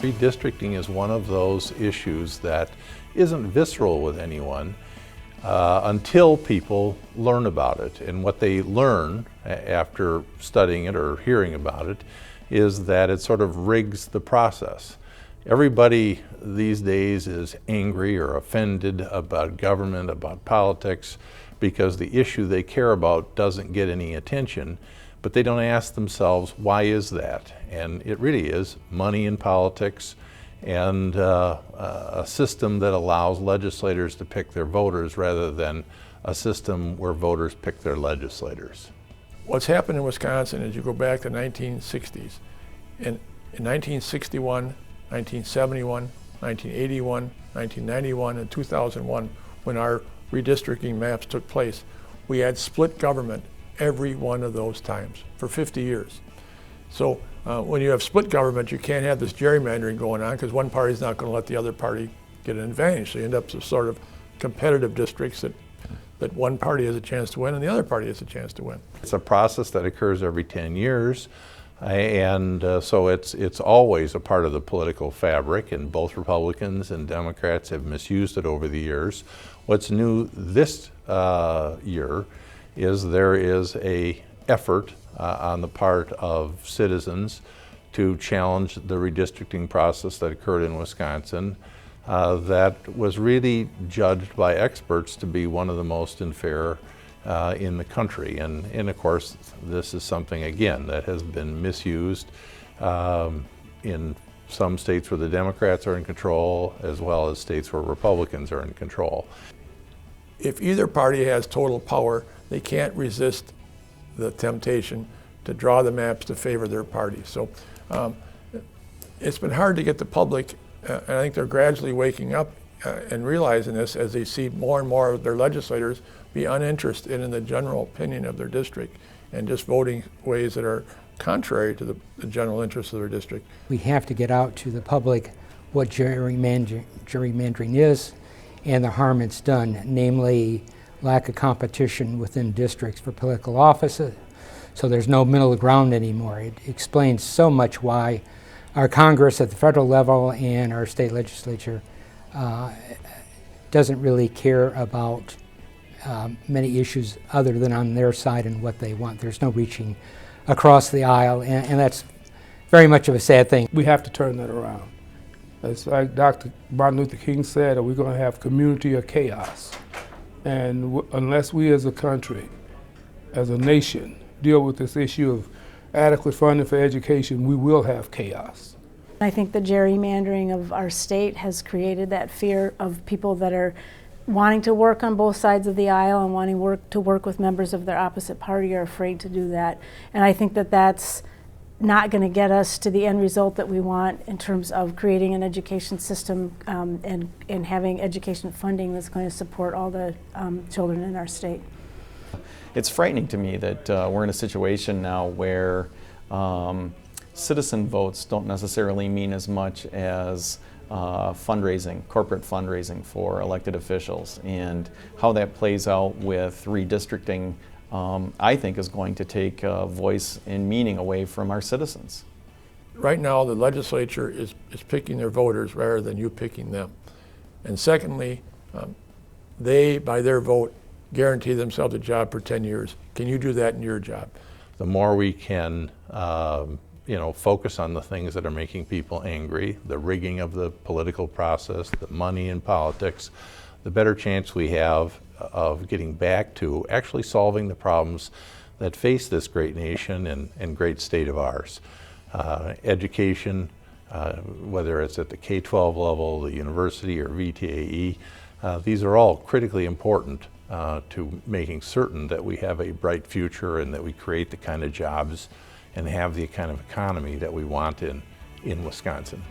Redistricting is one of those issues that isn't visceral with anyone until people learn about it. And what they learn after studying it or hearing about it is that it sort of rigs the process. Everybody these days is angry or offended about government, about politics, because the issue they care about doesn't get any attention, but they don't ask themselves, why is that? And it really is money in politics and a system that allows legislators to pick their voters rather than a system where voters pick their legislators. What's happened in Wisconsin is you go back to the 1960s. In 1961, 1971, 1981, 1991, and 2001, when our redistricting maps took place, we had split government every one of those times for 50 years. So when you have split government, you can't have this gerrymandering going on because one party's not going to let the other party get an advantage. So you end up with sort of competitive districts that one party has a chance to win and the other party has a chance to win. It's a process that occurs every 10 years. And so it's always a part of the political fabric, and both Republicans and Democrats have misused it over the years. What's new this year is there is an effort on the part of citizens to challenge the redistricting process that occurred in Wisconsin that was really judged by experts to be one of the most unfair in the country. And of course, this is something, again, that has been misused in some states where the Democrats are in control, as well as states where Republicans are in control. If either party has total power, they can't resist the temptation to draw the maps to favor their party. So it's been hard to get the public, and I think they're gradually waking up and realizing this as they see more and more of their legislators be uninterested in the general opinion of their district and just voting ways that are contrary to the general interest of their district. We have to get out to the public what gerrymandering is and the harm it's done, namely lack of competition within districts for political offices. So there's no middle ground anymore. It explains so much why our Congress at the federal level and our state legislature doesn't really care about many issues other than on their side and what they want. There's no reaching across the aisle, and that's very much of a sad thing. We have to turn that around. It's like Dr. Martin Luther King said, are we going to have community or chaos? And unless we as a country, as a nation, deal with this issue of adequate funding for education, we will have chaos. I think the gerrymandering of our state has created that fear of people that are wanting to work on both sides of the aisle and wanting to work with members of their opposite party are afraid to do that. And I think that that's not going to get us to the end result that we want in terms of creating an education system and having education funding that's going to support all the children in our state. It's frightening to me that we're in a situation now where citizen votes don't necessarily mean as much as fundraising, corporate fundraising for elected officials, and how that plays out with redistricting I think is going to take voice and meaning away from our citizens. Right now the legislature is picking their voters rather than you picking them. And secondly, they, by their vote, guarantee themselves a job for 10 years. Can you do that in your job? The more we can focus on the things that are making people angry, the rigging of the political process, the money in politics, the better chance we have of getting back to actually solving the problems that face this great nation and great state of ours. Education, whether it's at the K-12 level, the university, or VTAE, these are all critically important to making certain that we have a bright future and that we create the kind of jobs and have the kind of economy that we want in Wisconsin.